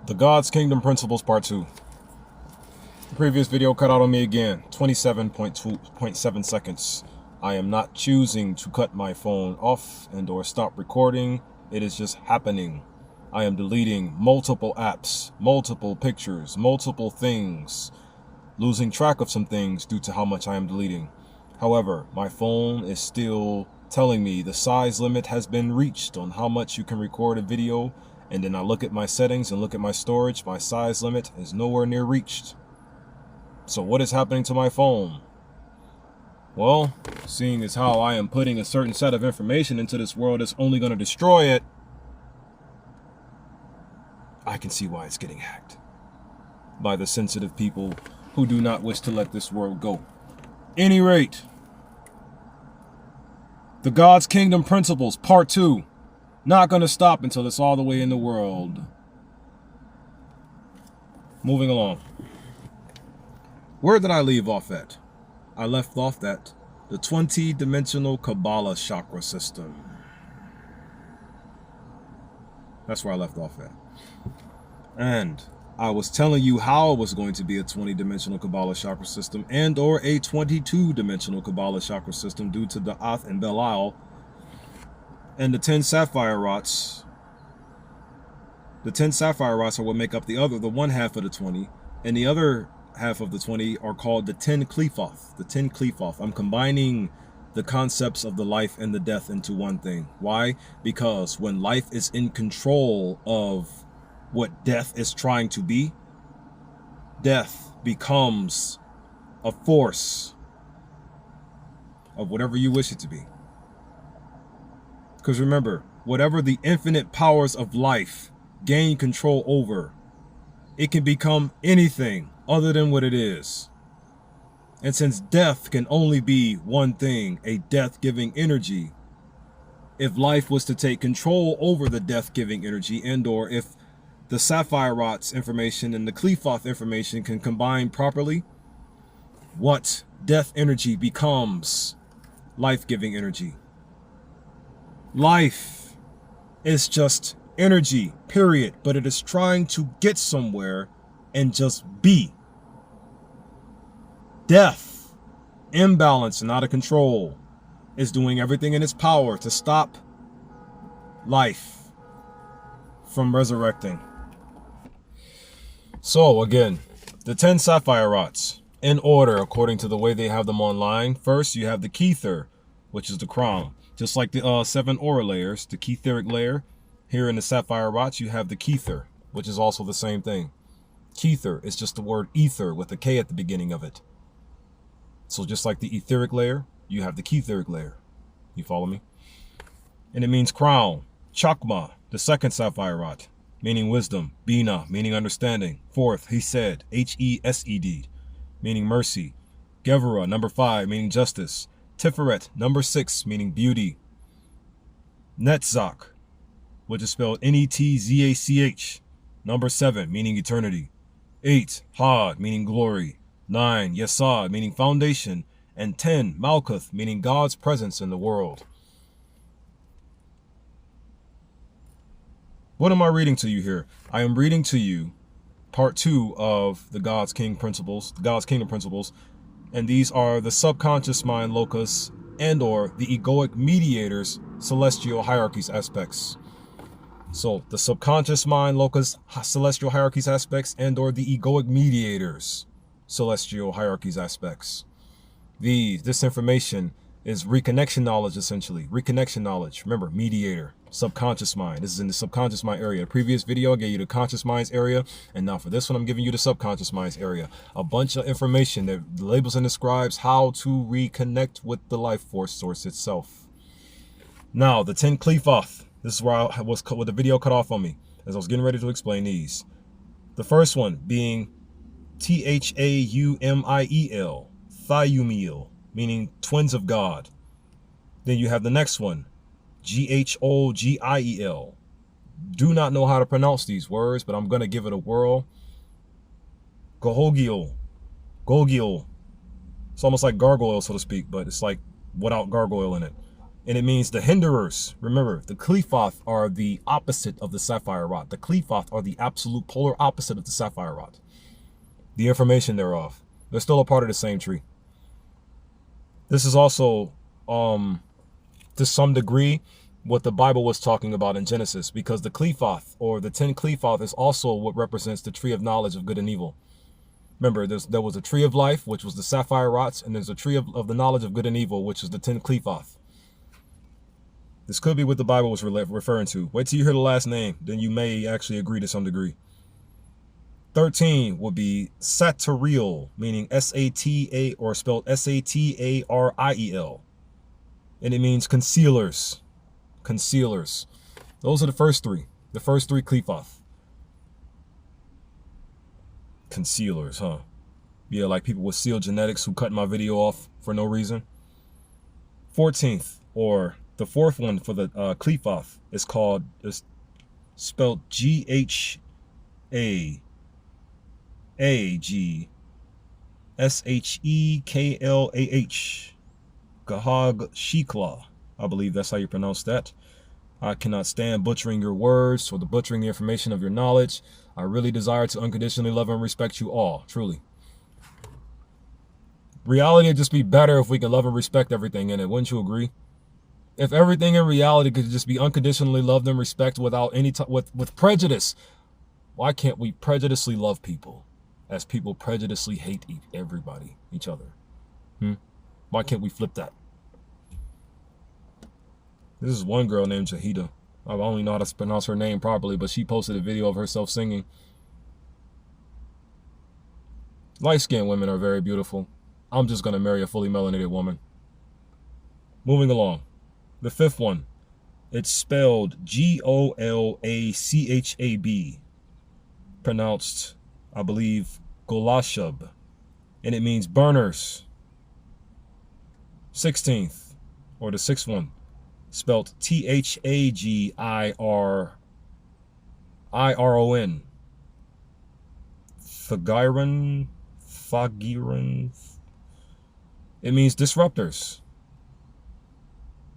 The God's Kingdom Principles Part 2. The previous video cut out on me again. 27.2.7 seconds. I am not choosing to cut my phone off and or stop recording. It is just happening. I am deleting multiple apps, multiple pictures, multiple things. Losing track of some things due to how much I am deleting. However, my phone is still telling me the size limit has been reached on how much you can record a video. And then I look at my settings and look at my storage. My size limit is nowhere near reached. So what is happening to my phone? Well, seeing as how I am putting a certain set of information into this world that's only going to destroy it, I can see why it's getting hacked by the sensitive people who do not wish to let this world go. Any rate, the God's Kingdom Principles Part 2. Not going to stop until it's all the way in the world. Moving along. Where did I leave off at? I left off at the 20-dimensional Kabbalah chakra system. That's where I left off at. And I was telling you how it was going to be a 20-dimensional Kabbalah chakra system and or a 22-dimensional Kabbalah chakra system due to Da'ath and Belial. And the 10 sapphire rots. The 10 sapphire rots are what make up the one half of the 20. And the other half of the 20 are called the 10 Qliphoth. The 10 Qliphoth. I'm combining the concepts of the life and the death into one thing. Why? Because when life is in control of what death is trying to be, death becomes a force of whatever you wish it to be. Because remember, whatever the infinite powers of life gain control over, it can become anything other than what it is. And since death can only be one thing, a death-giving energy, if life was to take control over the death-giving energy, and or if the sapphire rots information and the Qliphoth information can combine properly, what death energy becomes life-giving energy. Life is just energy, period, but it is trying to get somewhere and just be. Death, imbalance and out of control, is doing everything in its power to stop life from resurrecting. So again, the 10 sapphire rots, in order according to the way they have them online. First, you have the Kether, which is the crown. Just like the 7 aura layers, the Ketheric layer, here in the sapphire rots, you have the Kether, which is also the same thing. Kether is just the word ether with a K at the beginning of it. So just like the etheric layer, you have the Ketheric layer. You follow me? And it means crown. Chakma, the second sapphire rot, meaning wisdom. Bina, meaning understanding. Fourth, Hesed, H-E-S-E-D, meaning mercy. Gevurah, number 5, meaning justice. Tiferet, number 6, meaning beauty. Netzach, which is spelled N-E-T-Z-A-C-H, number 7, meaning eternity. 8, Had, meaning glory. 9, Yesod, meaning foundation. And 10, Malkuth, meaning God's presence in the world. What am I reading to you here? I am reading to you part 2 of the God's Kingdom Principles. And these are the subconscious mind locus and or the egoic mediators celestial hierarchies aspects. So the subconscious mind locus celestial hierarchies aspects and or the egoic mediators celestial hierarchies aspects. This information is reconnection knowledge, essentially. Reconnection knowledge. Remember, mediator, subconscious mind. This is in the subconscious mind area. The previous video, I gave you the conscious minds area. And now for this one, I'm giving you the subconscious minds area. A bunch of information that labels and describes how to reconnect with the life force source itself. Now, the 10 Qliphoth. This is where I was with the video cut off on me as I was getting ready to explain these. The first one being T-H-A-U-M-I-E-L, Thiumiel, meaning twins of God. Then you have the next one, G-H-O-G-I-E-L. Do not know how to pronounce these words, but I'm going to give it a whirl. Gohogiel. Gogiel. It's almost like gargoyle, so to speak, but it's like without gargoyle in it. And it means the hinderers. Remember, the Qliphoth are the opposite of the Sephiroth. The Qliphoth are the absolute polar opposite of the Sephiroth. The information thereof. They're still a part of the same tree. This is also, to some degree, what the Bible was talking about in Genesis, because the Qliphoth, or the 10 Qliphoth, is also what represents the tree of knowledge of good and evil. Remember, there was a tree of life, which was the Sephiroths, and there's a tree of the knowledge of good and evil, which is the 10 Qliphoth. This could be what the Bible was referring to. Wait till you hear the last name, then you may actually agree to some degree. 13 would be Satariel, meaning S-A-T-A, or spelled S-A-T-A-R-I-E-L. And it means concealers. Concealers. Those are the first three. The first three Qliphoth. Concealers, huh? Yeah, like people with sealed genetics who cut my video off for no reason. 14th, or the fourth one for the Qliphoth, is spelled G-H-A-G-S-H-E-K-L-A-H. Gahag Shikla. I believe that's how you pronounce that. I cannot stand butchering your words or the butchering the information of your knowledge. I really desire to unconditionally love and respect you all, truly. Reality would just be better if we could love and respect everything in it, wouldn't you agree? If everything in reality could just be unconditionally loved and respected without any with prejudice, why can't we prejudicely love people as people prejudicely hate each other? Why can't we flip that? This is one girl named Jahida. I only know how to pronounce her name properly, but she posted a video of herself singing. Light-skinned women are very beautiful. I'm just going to marry a fully melanated woman. Moving along. The fifth one. It's spelled G-O-L-A-C-H-A-B. Pronounced, I believe, Golashub. And it means burners. 16th, or the sixth one, spelled T-H-A-G-I-R-I-R-O-N. Thagiron. It means disruptors.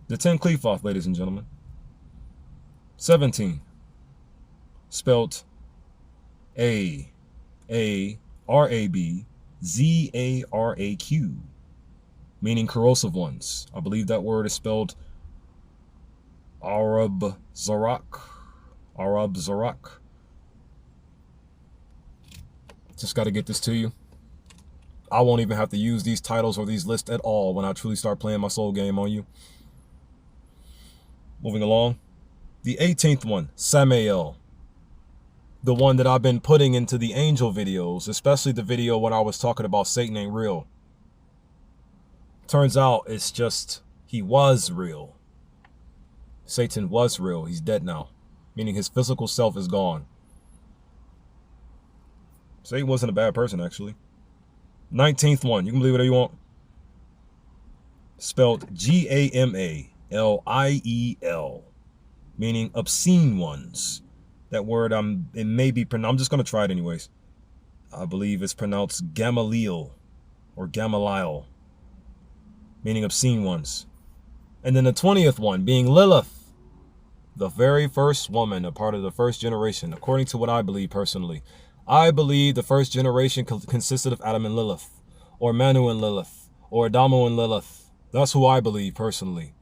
The 10 Qliphoth, ladies and gentlemen. 17, spelled A-R-A-B-Z-A-R-A-Q, meaning corrosive ones. I believe that word is spelled Arab Zarak. Just got to get this to you. I won't even have to use these titles or these lists at all when I truly start playing my soul game on you. Moving along. The 18th one, Samael. The one that I've been putting into the angel videos, especially the video when I was talking about Satan ain't real. Turns out it's just, he was real. Satan was real. He's dead now, meaning his physical self is gone. Satan wasn't a bad person, actually. 19th one, you can believe whatever you want. Spelled G-A-M-A-L-I-E-L, meaning obscene ones. That word, it may be pronounced, I'm just going to try it anyways. I believe it's pronounced Gamaliel or Gamaliel, meaning obscene ones. And then the 20th one being Lilith, the very first woman, a part of the first generation, according to what I believe personally. I believe the first generation consisted of Adam and Lilith, or Manu and Lilith, or Adamo and Lilith. That's who I believe personally.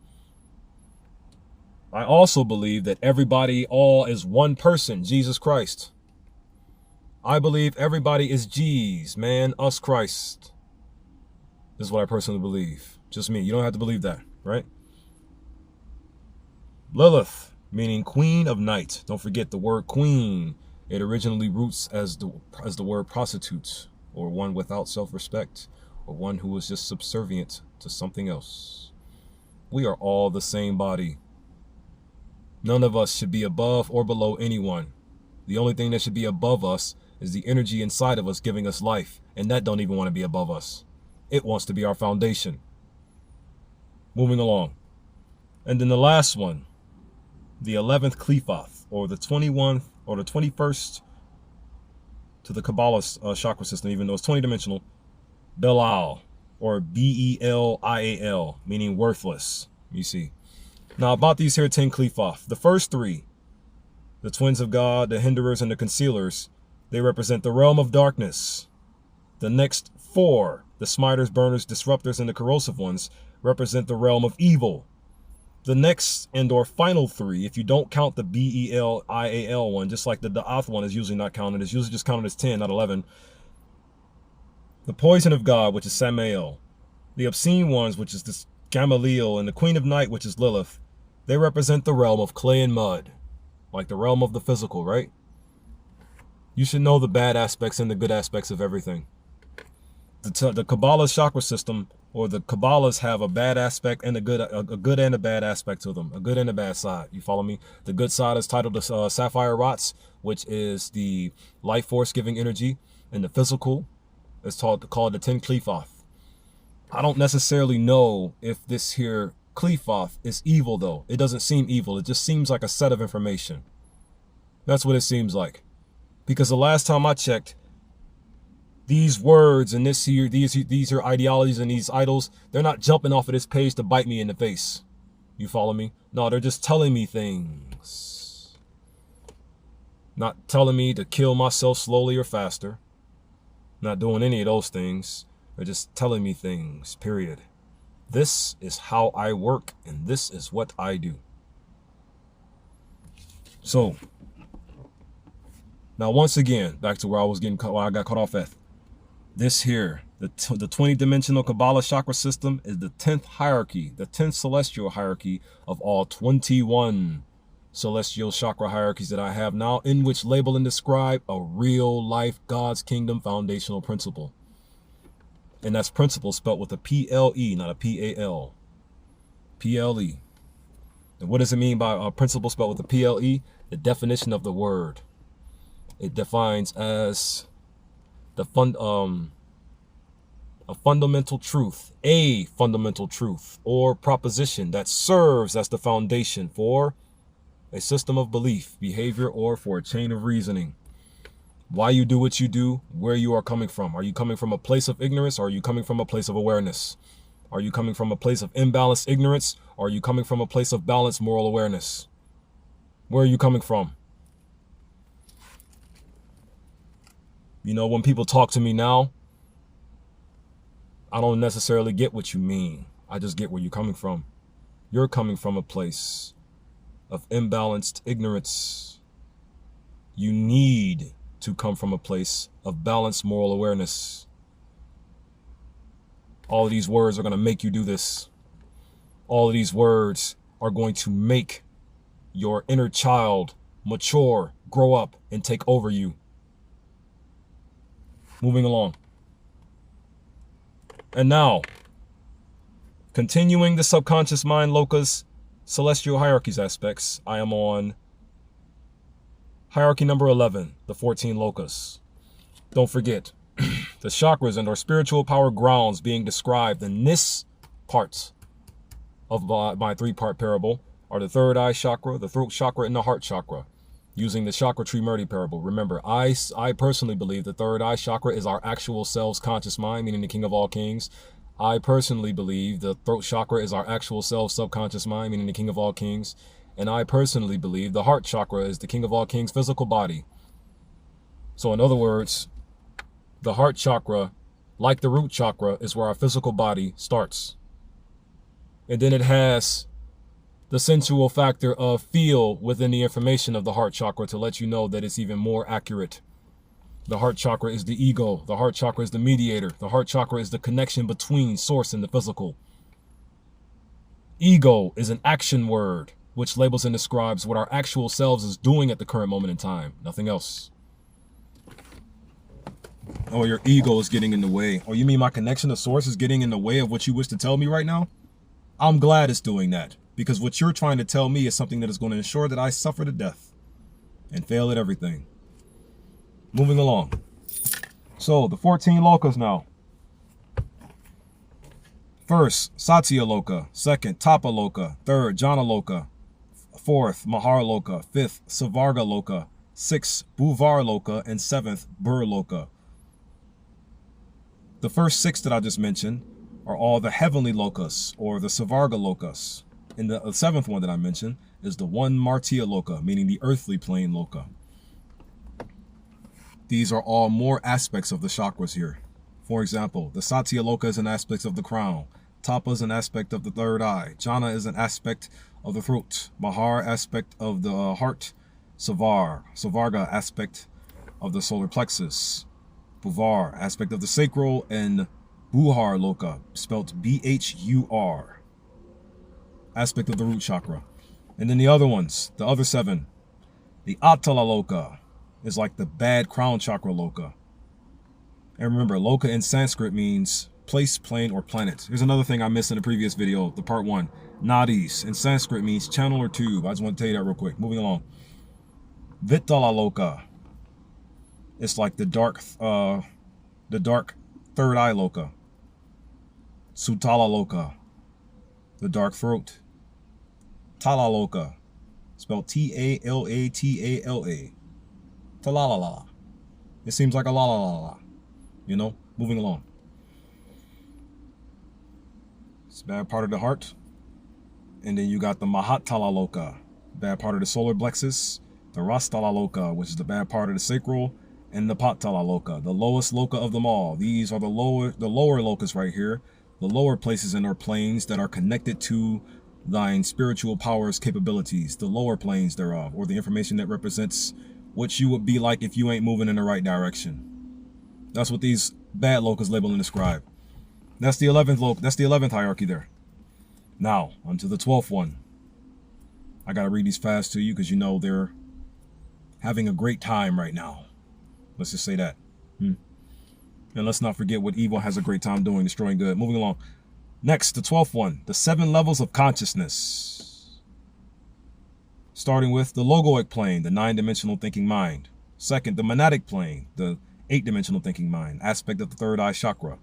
I also believe that everybody all is one person, Jesus Christ. I believe everybody is G's, man, us Christ. This is what I personally believe. Just me. You don't have to believe that, right? Lilith, meaning queen of night. Don't forget the word queen. It originally roots as the word prostitute, or one without self-respect, or one who is just subservient to something else. We are all the same body. None of us should be above or below anyone. The only thing that should be above us is the energy inside of us giving us life, and that don't even want to be above us. It wants to be our foundation. Moving along. And then the last one, the 11th Qliphoth, or the 21st or the 21st to the Kabbalah chakra system, even though it's 20-dimensional, Belial, or B-E-L-I-A-L, meaning worthless. You see, Now about these here 10 Qliphoth, the first three, the twins of God, the hinderers, and the concealers, they represent the realm of darkness. The next four, the smiters, burners, disruptors, and the corrosive ones, represent the realm of evil. The next and or final three, if you don't count the Belial one, just like the Da'ath one is usually not counted, it's usually just counted as 10, not 11. The poison of God, which is Samael. The obscene ones, which is this Gamaliel, and the queen of night, which is Lilith. They represent the realm of clay and mud, like the realm of the physical, right? You should know the bad aspects and the good aspects of everything. The Kabbalah chakra system, or the Kabbalahs, have a bad aspect and a good and a bad aspect to them, a good and a bad side. You follow me? The good side is titled the Sapphire Rots, which is the life force giving energy, and the physical is called the 10 Qliphoth. I don't necessarily know if this here Qliphoth is evil, though. It doesn't seem evil. It just seems like a set of information. That's what it seems like. Because the last time I checked, these words and these are ideologies and these idols, they're not jumping off of this page to bite me in the face. You follow me? No, they're just telling me things. Not telling me to kill myself slowly or faster. Not doing any of those things. They're just telling me things, period. This is how I work, and this is what I do. So, now once again, back to where I got caught off at. This here, the 20-dimensional Kabbalah chakra system is the 10th hierarchy, the 10th celestial hierarchy of all 21 celestial chakra hierarchies that I have now, in which label and describe a real life God's kingdom foundational principle. And that's principle spelled with a P-L-E, not a P-A-L. P-L-E. And what does it mean by a principle spelled with a P-L-E? The definition of the word. It defines as a fundamental truth, or proposition that serves as the foundation for a system of belief, behavior, or for a chain of reasoning. Why you do what you do, where you are coming from. Are you coming from a place of ignorance, or are you coming from a place of awareness? Are you coming from a place of imbalanced ignorance, or are you coming from a place of balanced moral awareness? Where are you coming from? You know, when people talk to me now, I don't necessarily get what you mean. I just get where you're coming from. You're coming from a place of imbalanced ignorance. You need to come from a place of balanced moral awareness. All of these words are going to make you do this. All of these words are going to make your inner child mature, grow up, and take over you. Moving along. And now, continuing the subconscious mind lokas celestial hierarchies aspects, I am on hierarchy number 11, the 14 lokas. Don't forget, the chakras and our spiritual power grounds being described in this part of my three-part parable are the third eye chakra, the throat chakra, and the heart chakra. Using the chakra tree Murdy parable. Remember, I personally believe the third eye chakra is our actual selves conscious mind, meaning the King of all kings. I personally believe the throat chakra is our actual selves subconscious mind, meaning the King of all kings. And I personally believe the heart chakra is the King of all kings physical body. So in other words, the heart chakra, like the root chakra, is where our physical body starts. And then it has the sensual factor of feel within the information of the heart chakra to let you know that it's even more accurate. The heart chakra is the ego. The heart chakra is the mediator. The heart chakra is the connection between source and the physical. Ego is an action word, which labels and describes what our actual selves is doing at the current moment in time. Nothing else. Oh, your ego is getting in the way. Oh, you mean my connection to source is getting in the way of what you wish to tell me right now? I'm glad it's doing that. Because what you're trying to tell me is something that is going to ensure that I suffer to death and fail at everything. Moving along. So, the 14 lokas now. First, Satya Loka. Second, Tapa Loka. Third, Jhana Loka. Fourth, Mahar Loka. Fifth, Savarga Loka. Sixth, Bhuvar Loka. And seventh, Bur Loka. The first six that I just mentioned are all the heavenly lokas, or the Savarga lokas. And the seventh one that I mentioned is the one Martia Loka, meaning the earthly plane Loka. These are all more aspects of the chakras here. For example, the Satya Loka is an aspect of the crown. Tapa is an aspect of the third eye. Jhana is an aspect of the throat. Mahar aspect of the heart. Savarga aspect of the solar plexus. Bhuvar aspect of the sacral, and Bhuhar Loka, spelt B-H-U-R, aspect of the root chakra. And then the other ones, the other seven, the Atala Loka is like the bad crown chakra Loka. And remember, Loka in Sanskrit means place, plane, or planet. Here's another thing I missed in the previous video, the part one. Nadis in Sanskrit means channel or tube. I just want to tell you that real quick. Moving along. Vitala Loka. It's like the dark third eye Loka. Sutala Loka, the dark throat. Tala Loka, spelled T-A-L-A-T-A-L-A. Talalala. It seems like a la la la la. You know, moving along. It's a bad part of the heart. And then you got the Mahatala Loka, bad part of the solar plexus. The Rastala Loka, which is the bad part of the sacral. And the Patala Loka, the lowest Loka of them all. These are the lower Lokas right here. The lower places in our planes that are connected to thine spiritual powers capabilities, the lower planes thereof, or the information that represents what you would be like if you ain't moving in the right direction. That's what these bad Lokas label and describe. That's the 11th that's the 11th hierarchy there. Now, onto the 12th one. I gotta read these fast to you because you know they're having a great time right now. Let's just say that. And let's not forget what evil has a great time doing, destroying good. Moving along. Next, the 12th one, the 7 levels of consciousness. Starting with the logoic plane, the 9-dimensional thinking mind. Second, the monadic plane, the 8-dimensional thinking mind, aspect of the third eye chakra.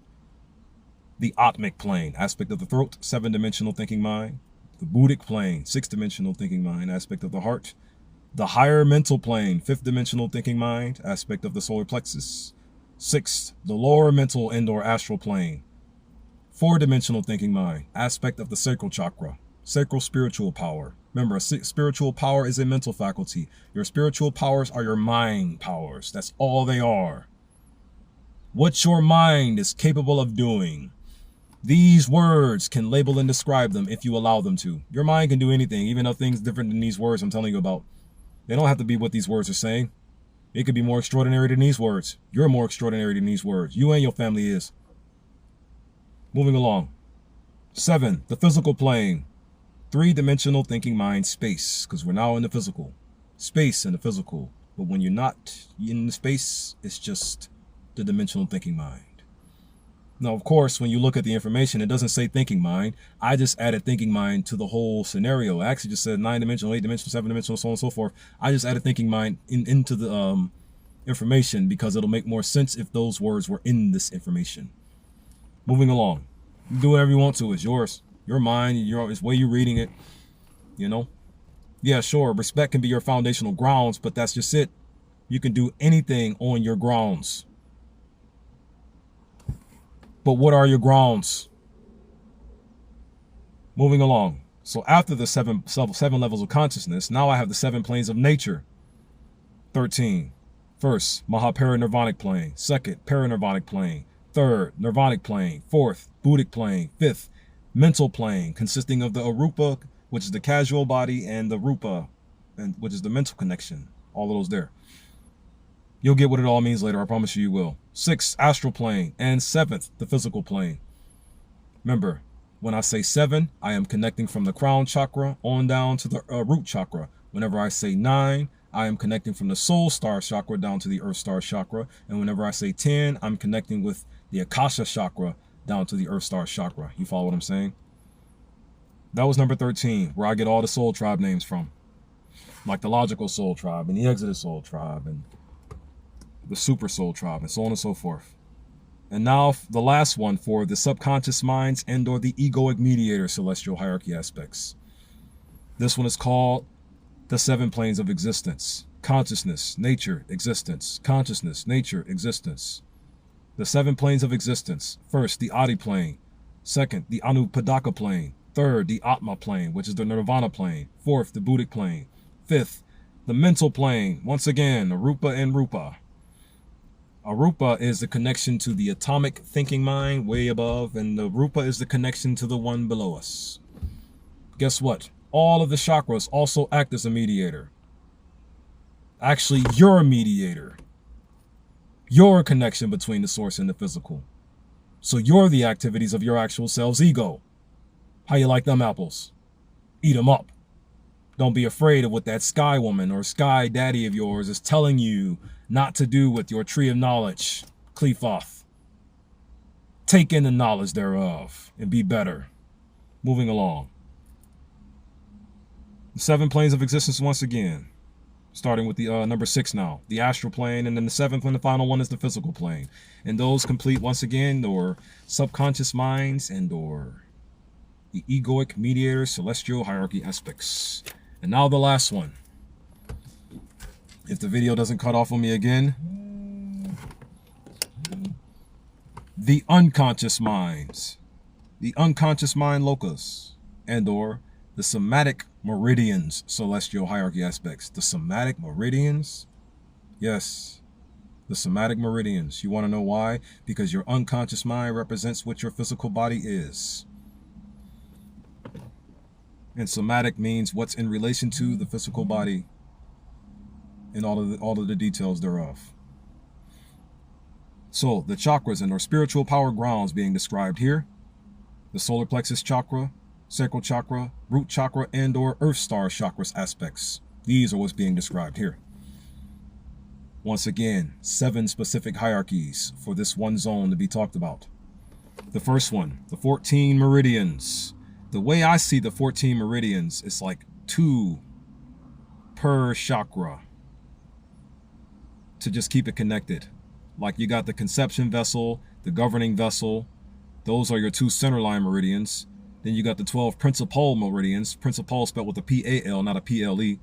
The atmic plane, aspect of the throat, 7-dimensional thinking mind. The buddhic plane, 6-dimensional thinking mind, aspect of the heart. The higher mental plane, 5th-dimensional thinking mind, aspect of the solar plexus. 6th, the lower mental and/or astral plane, 4-dimensional thinking mind, aspect of the sacral chakra, sacral spiritual power. Remember, spiritual power is a mental faculty. Your spiritual powers are your mind powers. That's all they are. What your mind is capable of doing. These words can label and describe them if you allow them to. Your mind can do anything, even though things different than these words I'm telling you about. They don't have to be what these words are saying. It could be more extraordinary than these words. You're more extraordinary than these words. You and your family is. Moving along. 7, the physical plane. 3-dimensional thinking mind, space, because we're now in the physical. Space and the physical. But when you're not in the space, it's just the dimensional thinking mind. Now, of course, when you look at the information, it doesn't say thinking mind. I just added thinking mind to the whole scenario. I actually just said 9-dimensional, 8-dimensional, 7-dimensional, so on and so forth. I just added thinking mind into the information because it'll make more sense if those words were in this information. Moving along. Do whatever you want to. It's yours. Your mind, it's the way you're reading it. You know? Yeah, sure. Respect can be your foundational grounds, but that's just it. You can do anything on your grounds. But what are your grounds? Moving along. So after the seven levels of consciousness, now I have the 7 planes of nature. 13. First, Mahaparinirvanic plane. Second, Parinirvanic plane. Third, Nirvanic plane. Fourth, Buddhic plane. Fifth, mental plane, consisting of the Arupa, which is the casual body, and the Rupa, which is the mental connection. All of those there. You'll get what it all means later. I promise you will. 6th, astral plane. And 7th, the physical plane. Remember, when I say 7, I am connecting from the crown chakra on down to the root chakra. Whenever I say 9, I am connecting from the soul star chakra down to the earth star chakra. And whenever I say 10, I'm connecting with the Akasha chakra down to the earth star chakra. You follow what I'm saying? That was number 13, where I get all the soul tribe names from. Like the logical soul tribe and the exodus soul tribe and the super soul tribe, and so on and so forth. And now the last one for the subconscious minds and or the egoic mediator celestial hierarchy aspects. This one is called the 7 planes of existence. Consciousness, nature, existence. Consciousness, nature, existence. The 7 planes of existence. First, the Adi plane. Second, the Anupadaka plane. Third, the Atma plane, which is the Nirvana plane. Fourth, the Buddhic plane. Fifth, the mental plane. Once again, Arupa and Rupa. Arupa is the connection to the atomic thinking mind way above, and the Rupa is the connection to the one below us. Guess what? All of the chakras also act as a mediator. Actually, you're a mediator. You're a connection between the source and the physical. So you're the activities of your actual self's ego. How you like them apples? Eat them up. Don't be afraid of what that sky woman or sky daddy of yours is telling you not to do with your tree of knowledge, Qliphoth. Take in the knowledge thereof and be better. Moving along. The 7 planes of existence once again. Starting with the number 6 now, the astral plane, and then the 7th and the final one is the physical plane. And those complete once again or subconscious minds and or the egoic mediator celestial hierarchy aspects. And now the last one. If the video doesn't cut off on me again, the unconscious minds, the unconscious mind locus, and or the somatic meridians, celestial hierarchy aspects. The somatic meridians? Yes, the somatic meridians. You want to know why? Because your unconscious mind represents what your physical body is. And somatic means what's in relation to the physical body and all of the details thereof. So the chakras and or spiritual power grounds being described here. The solar plexus chakra, sacral chakra, root chakra, and or earth star chakras aspects. These are what's being described here. Once again, 7 specific hierarchies for this one zone to be talked about. The first one, the 14 meridians. The way I see the 14 meridians, it's like 2 per chakra to just keep it connected. Like you got the conception vessel, the governing vessel. Those are your 2 centerline meridians. Then you got the 12 principal meridians. Principal spelled with a P-A-L, not a P-L-E.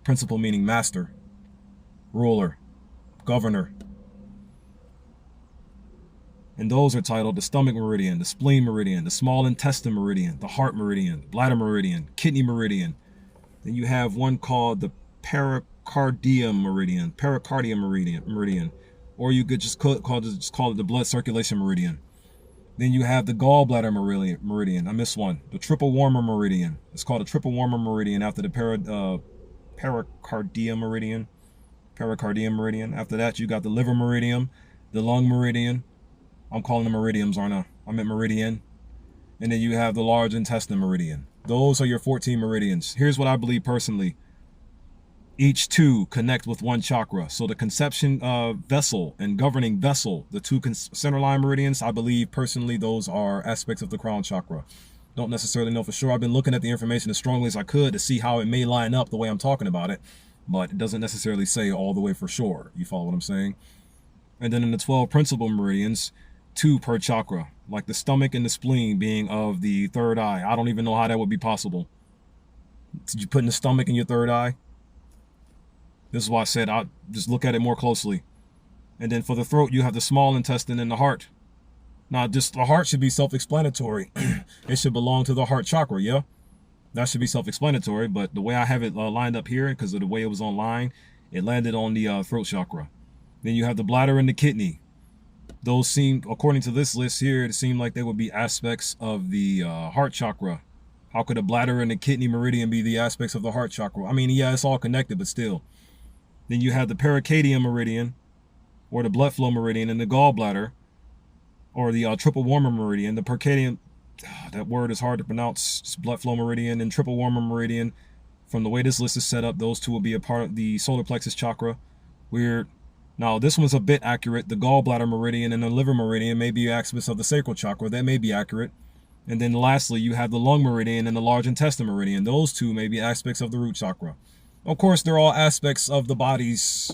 Principal meaning master, ruler, governor. And those are titled the stomach meridian, the spleen meridian, the small intestine meridian, the heart meridian, bladder meridian, kidney meridian. Then you have one called the pericardium meridian, or you could just call it the blood circulation meridian. Then you have the gallbladder meridian. I missed one. The triple warmer meridian. It's called a triple warmer meridian after the pericardium meridian. After that, you got the liver meridian, the lung meridian. I'm calling them meridians, aren't I? I meant meridian. And then you have the large intestine meridian. Those are your 14 meridians. Here's what I believe personally. Each 2 connect with one chakra. So the conception vessel and governing vessel, the 2 centerline meridians, I believe personally those are aspects of the crown chakra. Don't necessarily know for sure. I've been looking at the information as strongly as I could to see how it may line up the way I'm talking about it. But it doesn't necessarily say all the way for sure. You follow what I'm saying? And then in the 12 principal meridians, 2 per chakra, like the stomach and the spleen being of the third eye. I don't even know how that would be possible. Did you put in the stomach in your third eye? This is why I said I'll just look at it more closely. And then for the throat, you have the small intestine and the heart. Now, just the heart should be self-explanatory. It should belong to the heart chakra, yeah? That should be self-explanatory, but the way I have it lined up here, because of the way it was online, it landed on the throat chakra. Then you have the bladder and the kidney. Those seem, according to this list here, it seemed like they would be aspects of the heart chakra. How could a bladder and the kidney meridian be the aspects of the heart chakra? I mean, yeah, it's all connected, but still. Then you have the pericardium meridian, or the blood flow meridian, and the gallbladder, or the triple warmer meridian. The pericardium, that word is hard to pronounce. It's blood flow meridian and triple warmer meridian. From the way this list is set up, those 2 will be a part of the solar plexus chakra. Weird. Now, this one's a bit accurate. The gallbladder meridian and the liver meridian may be aspects of the sacral chakra. That may be accurate. And then lastly, you have the lung meridian and the large intestine meridian. Those 2 may be aspects of the root chakra. Of course, they're all aspects of the body's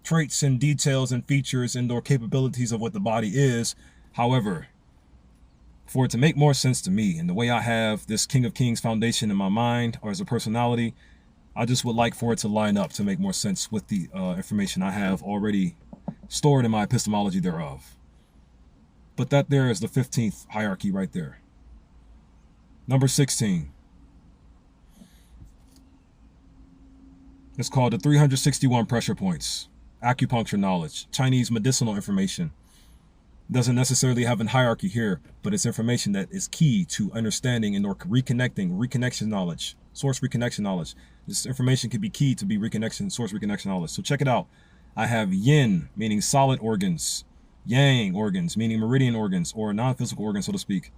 traits and details and features and or capabilities of what the body is. However, for it to make more sense to me and the way I have this King of Kings foundation in my mind or as a personality, I just would like for it to line up to make more sense with the information I have already stored in my epistemology thereof. But that there is the 15th hierarchy right there. Number 16. It's called the 361 pressure points. Acupuncture knowledge, Chinese medicinal information. Doesn't necessarily have a hierarchy here, but it's information that is key to understanding and or reconnection knowledge, source reconnection knowledge. This information could be key to be source reconnection knowledge. So check it out. I have yin, meaning solid organs, yang organs, meaning meridian organs or non-physical organs, so to speak.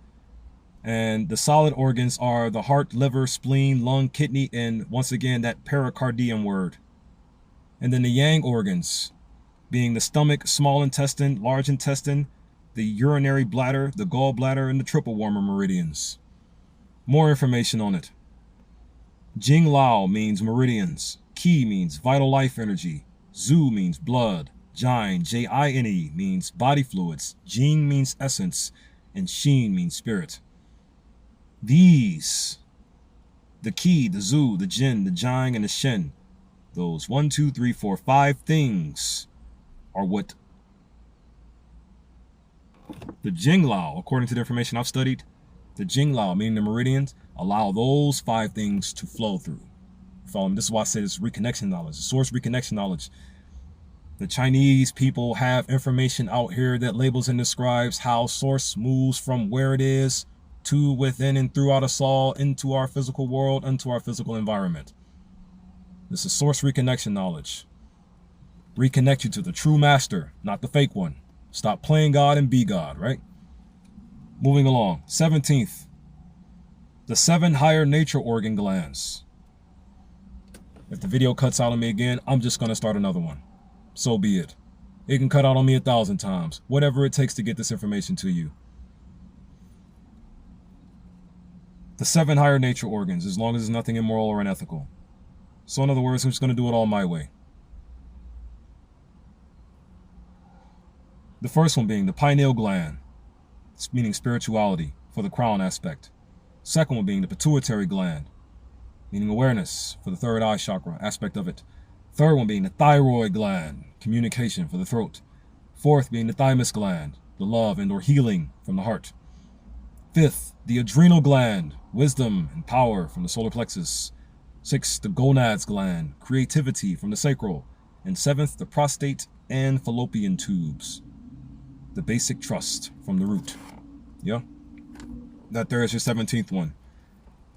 And the solid organs are the heart, liver, spleen, lung, kidney, and once again, that pericardium word. And then the yang organs, being the stomach, small intestine, large intestine, the urinary bladder, the gallbladder, and the triple warmer meridians. More information on it. Jing Lao means meridians. Qi means vital life energy. Zhu means blood. Jine, Jine, means body fluids. Jing means essence. And Xin means spirit. These, the Qi, the Zhu, the Jin, the Jing, and the Shen, those 5 things are what the Jing Lao, according to the information I've studied, the Jing Lao, meaning the meridians, allow those 5 things to flow through. Follow me? This is why I say it's reconnection knowledge, the source reconnection knowledge. The Chinese people have information out here that labels and describes how source moves from where it is to within and throughout us all into our physical world, into our physical environment. This is source reconnection knowledge. Reconnect you to the true master, not the fake one. Stop playing God and be God, right? Moving along. 17th, the 7 higher nature organ glands. If the video cuts out on me again, I'm just going to start another one. So be it. It can cut out on me 1,000 times. Whatever it takes to get this information to you. The 7 higher nature organs, as long as there's nothing immoral or unethical. So in other words, I'm just going to do it all my way. The first one being the pineal gland, meaning spirituality for the crown aspect. Second one being the pituitary gland, meaning awareness for the third eye chakra aspect of it. Third one being the thyroid gland, communication for the throat. Fourth being the thymus gland, the love and or healing from the heart. Fifth, the adrenal gland, wisdom and power from the solar plexus. Sixth, the gonads gland, creativity from the sacral. And seventh, the prostate and fallopian tubes, the basic trust from the root. Yeah, that there is your 17th one.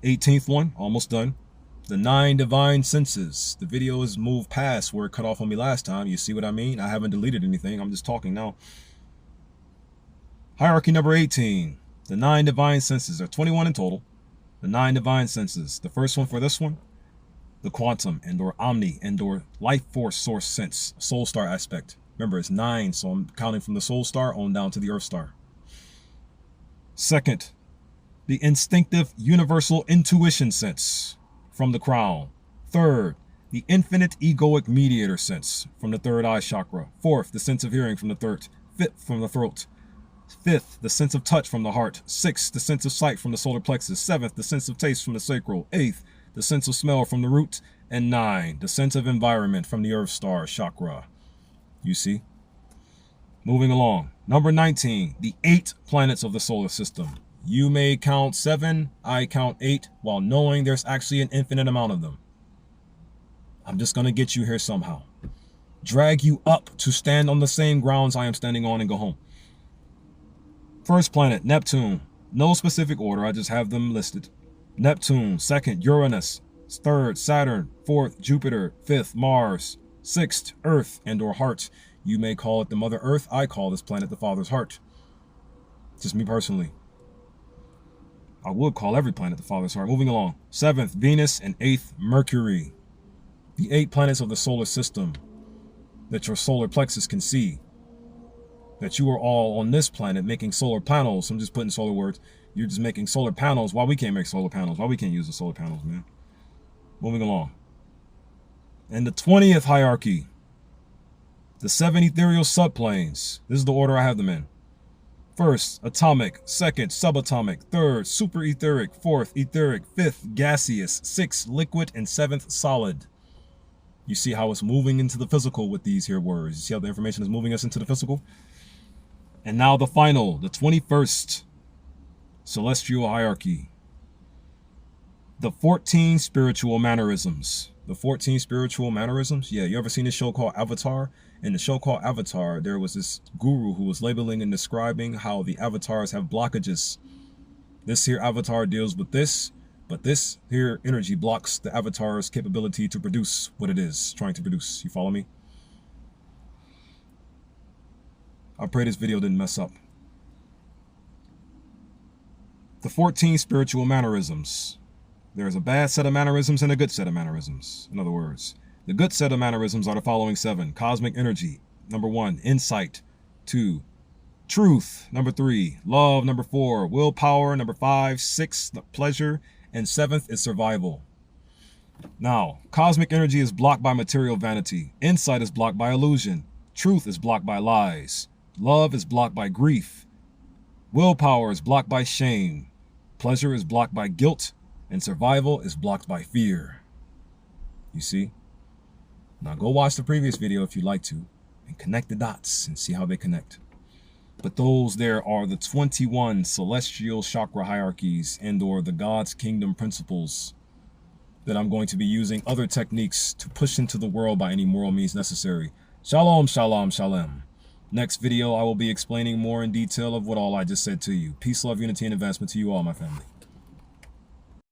18th one, almost done. The 9 divine senses. The video is moved past where it cut off on me last time. You see what I mean? I haven't deleted anything. I'm just talking now. Hierarchy number 18. The 9 divine senses. There are 21 in total. The 9 divine senses. The first one for this one, the quantum and or omni and or life force source sense, soul star aspect. Remember, it's 9, so I'm counting from the soul star on down to the earth star. Second, the instinctive universal intuition sense from the crown. Third, the infinite egoic mediator sense from the third eye chakra. Fourth, the sense of hearing from the third. Fifth, from the throat. Fifth, the sense of touch from the heart. Sixth, the sense of sight from the solar plexus. Seventh, the sense of taste from the sacral. Eighth, the sense of smell from the root. And 9, the sense of environment from the earth star chakra. You see? Moving along. Number 19, the 8 planets of the solar system. You may count 7, I count 8, while knowing there's actually an infinite amount of them. I'm just going to get you here somehow. Drag you up to stand on the same grounds I am standing on and go home. First planet, Neptune. No specific order, I just have them listed. Neptune. Second, Uranus. Third, Saturn. Fourth, Jupiter. Fifth, Mars. Sixth, Earth and or heart. You may call it the Mother Earth. I call this planet the Father's heart. Just me personally. I would call every planet the Father's heart. Moving along. 7th, Venus, and 8th, Mercury. The 8 planets of the solar system that your solar plexus can see. That you are all on this planet making solar panels. I'm just putting solar words. You're just making solar panels. Why we can't make solar panels? Why we can't use the solar panels, man? Moving along. And the 20th hierarchy. The 7 ethereal subplanes. This is the order I have them in. First, atomic. Second, subatomic. Third, super etheric. Fourth, etheric. Fifth, gaseous. Sixth, liquid. And 7th, solid. You see how it's moving into the physical with these here words. You see how the information is moving us into the physical? And now the final, the 21st celestial hierarchy. The 14 spiritual mannerisms. The 14 spiritual mannerisms? Yeah, you ever seen this show called Avatar? In the show called Avatar, there was this guru who was labeling and describing how the avatars have blockages. This here avatar deals with this, but this here energy blocks the avatar's capability to produce what it is trying to produce. You follow me? I pray this video didn't mess up. The 14 spiritual mannerisms. There's a bad set of mannerisms and a good set of mannerisms. In other words, the good set of mannerisms are the following 7. Cosmic energy. Number 1, insight. 2, truth. Number 3, love. Number 4, willpower. Number 5, 6, pleasure. And 7th is survival. Now, cosmic energy is blocked by material vanity. Insight is blocked by illusion. Truth is blocked by lies. Love is blocked by grief. Willpower is blocked by shame. Pleasure is blocked by guilt. And survival is blocked by fear. You see? Now go watch the previous video if you'd like to and connect the dots and see how they connect. But those there are the 21 celestial chakra hierarchies and or the God's kingdom principles that I'm going to be using other techniques to push into the world by any moral means necessary. Shalom, shalom, shalom. Next video, I will be explaining more in detail of what all I just said to you. Peace, love, unity, and advancement to you all, my family.